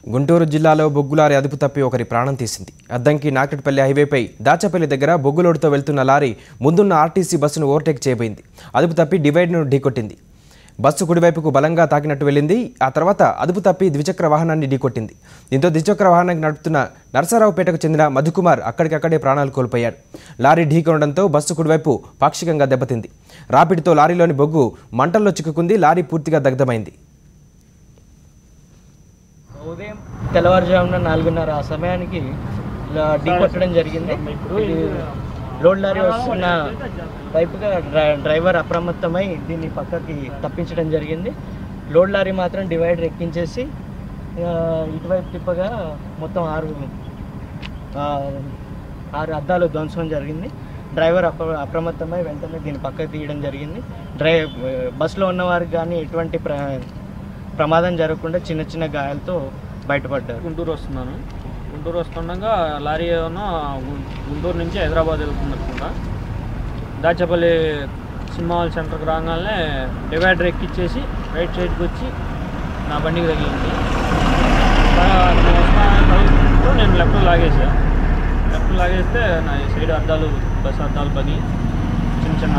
గుంటూరు జిల్లాలో బొగ్గు లారీ అదుపు తప్పి ఒకరి ప్రాణం తీసింది. అద్దంకి నాగట్పల్లి హైవేపై దాచపల్లి దగ్గర బొగ్గు లోడుతో వెళ్తున్న లారీ ముందున్న ఆర్టీసీ బస్సును ఓవర్టేక్ చేయబోయింది. అదుపు తప్పి డివైడర్ను ఢీకొట్టింది. బస్సు కుడివైపుకు బలంగా తాకినట్టు వెళ్ళింది. ఆ తర్వాత అదుపు తప్పి ద్విచక్ర వాహనాన్ని ఢీకొట్టింది. దీంతో ద్విచక్ర వాహనాన్ని నడుపుతున్న నరసరావుపేటకు చెందిన మధుకుమార్ అక్కడికక్కడే ప్రాణాలు కోల్పోయాడు. లారీ ఢీకొనడంతో బస్సు కుడివైపు పాక్షికంగా దెబ్బతింది. రాపిడితో లారీలోని బొగ్గు మంటల్లో చిక్కుకుంది. లారీ పూర్తిగా దగ్ధమైంది. ఉదయం తెల్లవారుజామున 4:30 ఆ సమయానికి ఢీకొట్టడం జరిగింది. లోడ్ లారీ వస్తున్న వైపుగా డ్రైవర్ అప్రమత్తమై దీన్ని పక్కకి తప్పించడం జరిగింది. లోడ్ లారీ మాత్రం డివైడర్ ఎక్కించేసి ఇటువైపు తిప్పగా మొత్తం ఆరు అద్దాలు ధ్వంసం జరిగింది. డ్రైవర్ అప్రమత్తమై వెంటనే దీన్ని పక్కకు తీయడం జరిగింది. బస్సులో ఉన్నవారికి కానీ ఎటువంటి ప్రమాదం జరగకుండా చిన్న చిన్న గాయాలతో బయటపడ్డారు. గుంటూరు వస్తుండగా లారీ ఏమో గుంటూరు నుంచి హైదరాబాద్ వెళ్తున్నట్టుగా దాచపల్లి సినిమా హాల్ సెంటర్కి రాగానే డివైడర్ ఎక్కిచ్చేసి రైట్ సైడ్కి వచ్చి నా బండికి తగిలింది. నేను లెఫ్ట్ లాగేస్తే నా సైడ్ అద్దాలు బస్సు అద్దాలు పగి చిన్న చిన్న